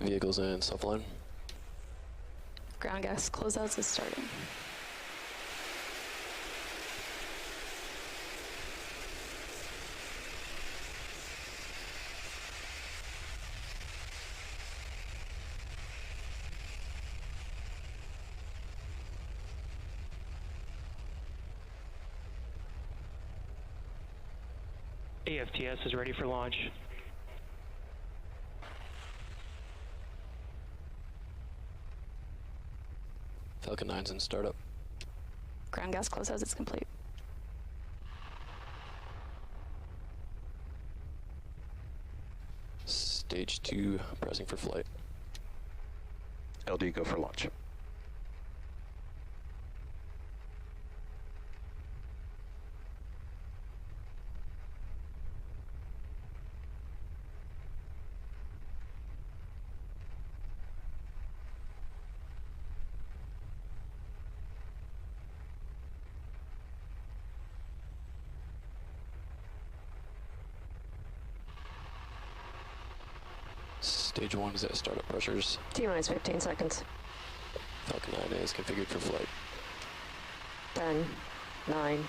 Vehicles in self-line. Ground gas closeouts is starting. AFTS is ready for launch. Falcon 9's in startup. Ground gas closeouts is complete. Stage 2 pressing for flight. LD, go for launch. Stage 1 is at startup pressures. T-minus 15 seconds. Falcon 9 is configured for flight. 10, 9,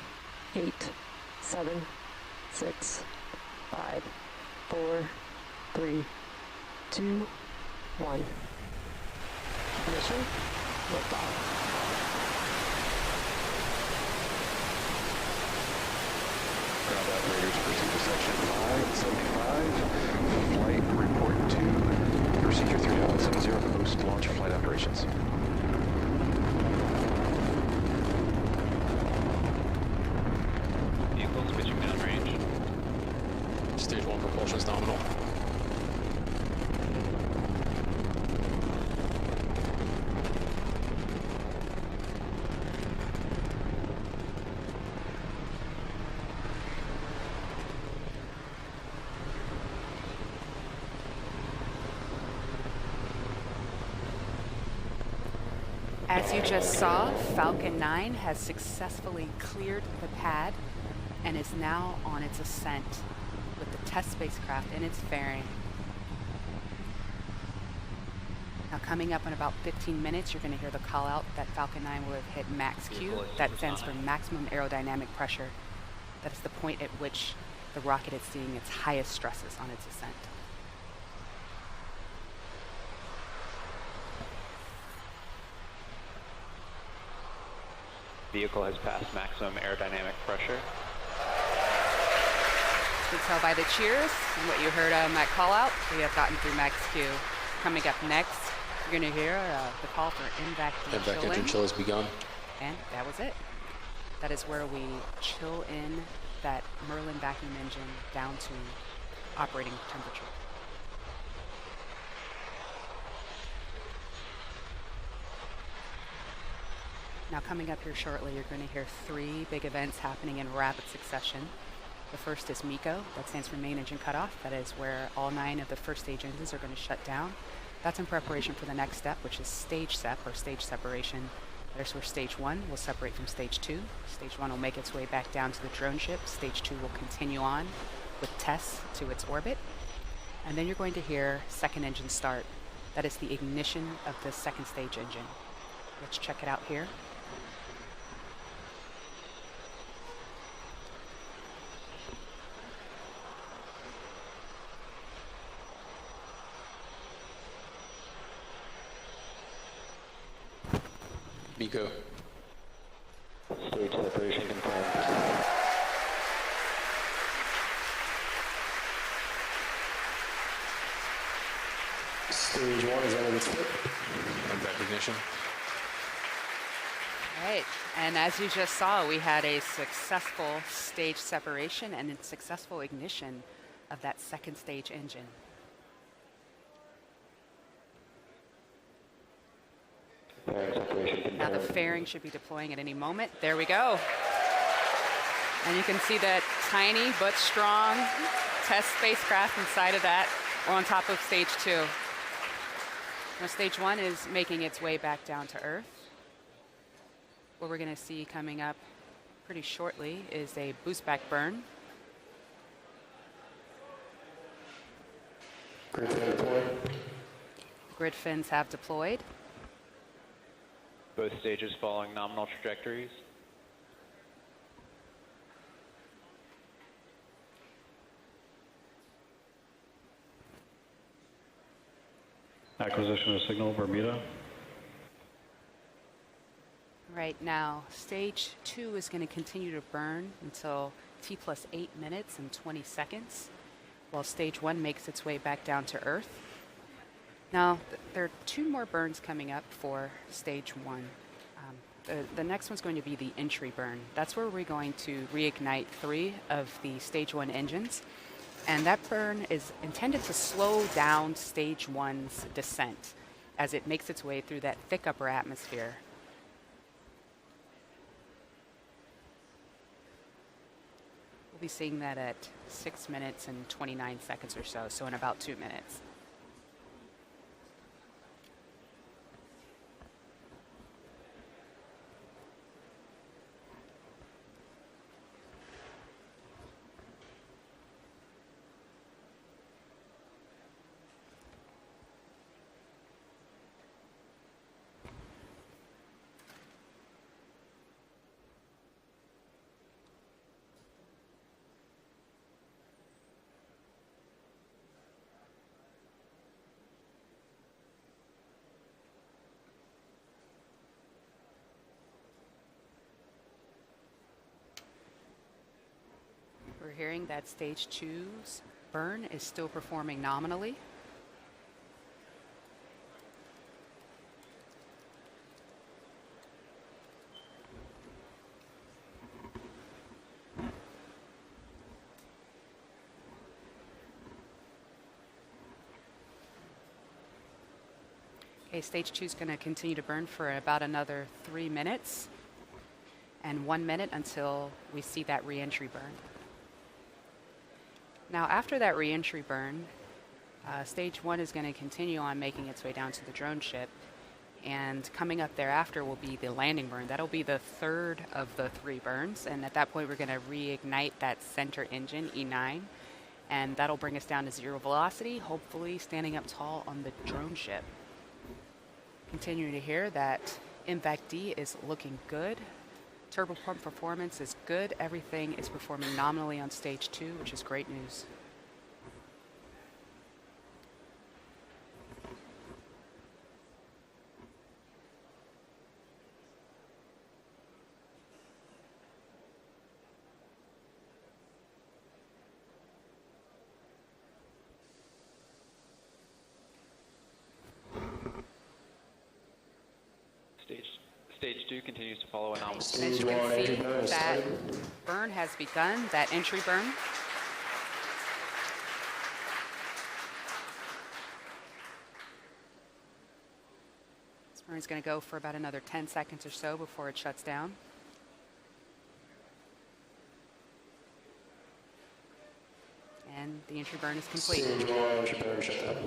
8, 7, 6, 5, 4, 3, 2, 1. Ignition, liftoff. Ground operators proceed to section 575. Flight report to procedure 3.70 post-launch flight operations. Vehicles pitching downrange. Stage 1 propulsion is nominal. As you just saw, Falcon 9 has successfully cleared the pad and is now on its ascent with the TESS spacecraft in its fairing. Now coming up in about 15 minutes, you're going to hear the call out that Falcon 9 will have hit max Q. That stands for maximum aerodynamic pressure. That is the point at which the rocket is seeing its highest stresses on its ascent. Vehicle has passed maximum aerodynamic pressure. You can tell by the cheers and what you heard on that call out, we have gotten through max Q. Coming up next, you're going to hear the call for MVAC MVAC engine chill has begun. And that was it. That is where we chill in that Merlin vacuum engine down to operating temperature. Now coming up here shortly, you're going to hear 3 big events happening in rapid succession. The first is MECO, that stands for main engine cutoff. That is where all 9 of the first stage engines are going to shut down. That's in preparation for the next step, which is stage sep, or stage separation. That is where stage 1 will separate from stage 2. Stage 1 will make its way back down to the drone ship. Stage 2 will continue on with TESS to its orbit. And then you're going to hear second engine start. That is the ignition of the second stage engine. Let's check it out here. MECO. Stage separation confirmed. Stage 1 is under its foot. MVAC ignition. All right, and as you just saw, we had a successful stage separation and a successful ignition of that second stage engine. Now the fairing should be deploying at any moment. There we go. And you can see that tiny but strong TESS spacecraft inside of that. We're on top of stage 2. Now stage 1 is making its way back down to Earth. What we're going to see coming up pretty shortly is a boost back burn. Green fan deploy. Grid fins have deployed. Both stages following nominal trajectories. Acquisition of signal, Bermuda. Right now, stage 2 is going to continue to burn until T plus 8 minutes and 20 seconds, while stage 1 makes its way back down to Earth. Now, there are 2 more burns coming up for stage 1. The next one's going to be the entry burn. That's where we're going to reignite 3 of the stage 1 engines. And that burn is intended to slow down stage 1's descent as it makes its way through that thick upper atmosphere. We'll be seeing that at 6 minutes and 29 seconds or so in about 2 minutes. We're hearing that stage 2's burn is still performing nominally. Okay, stage 2 is going to continue to burn for about another 3 minutes and 1 minute until we see that re-entry burn. Now, after that re-entry burn, stage 1 is going to continue on making its way down to the drone ship, and coming up thereafter will be the landing burn. That'll be the third of the 3 burns, and at that point we're going to reignite that center engine, E9, and that'll bring us down to 0 velocity, hopefully standing up tall on the drone ship. Continuing to hear that impact D is looking good. Turbopump performance is good. Everything is performing nominally on stage 2, which is great news. Stage 2 continues to follow a nominal. As you can see, that burn has begun, that entry burn. This burn is going to go for about another 10 seconds or so before it shuts down. And the entry burn is complete. Stage 1 entry burn shut down.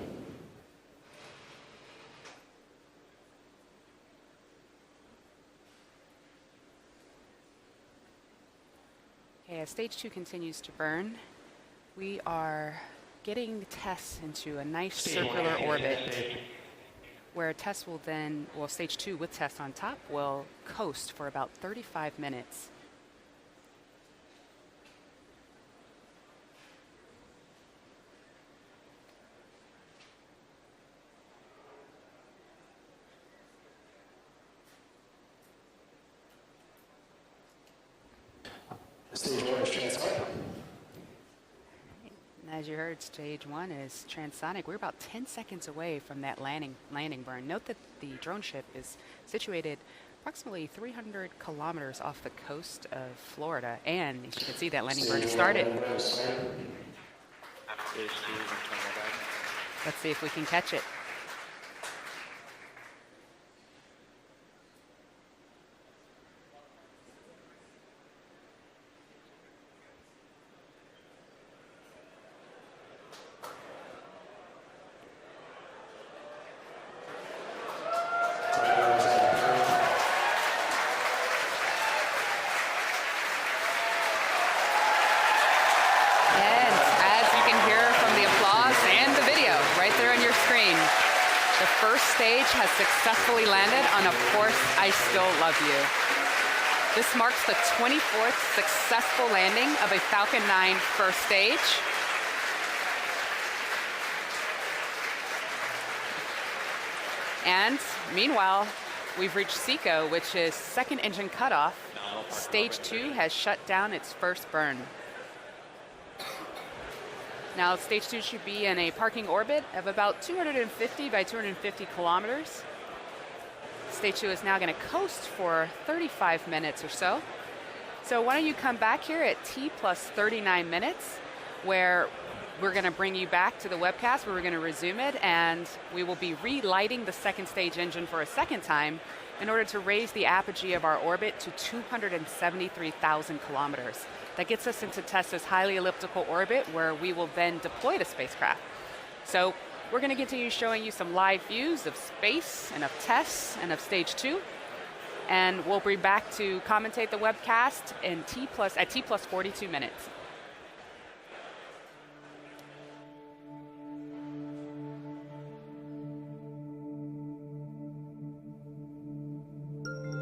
Okay, as stage 2 continues to burn, we are getting TESS into a nice circular orbit where TESS will then, well, stage 2 with TESS on top will coast for about 35 minutes. Stage 1 is transonic. As you heard, stage 1 is transonic. We're about 10 seconds away from that landing burn. Note that the drone ship is situated approximately 300 kilometers off the coast of Florida. And as you can see, that landing burn has started. Let's see if we can catch it. And as you can hear from the applause and the video right there on your screen, The first stage has successfully landed on Of Course I Still Love You. This marks the 24th successful landing of a Falcon 9 first stage. And meanwhile, we've reached SECO, which is second engine cutoff. Stage 2 has shut down its first burn. Now, stage 2 should be in a parking orbit of about 250 by 250 kilometers. Stage 2 is now going to coast for 35 minutes or so. So why don't you come back here at T plus 39 minutes, where we're going to bring you back to the webcast, where we're going to resume it, and we will be relighting the second stage engine for a second time in order to raise the apogee of our orbit to 273,000 kilometers. That gets us into TESS's highly elliptical orbit, where we will then deploy the spacecraft. So we're going to continue showing you some live views of space and of TESS and of stage 2. And we'll be back to commentate the webcast at T plus 42 minutes.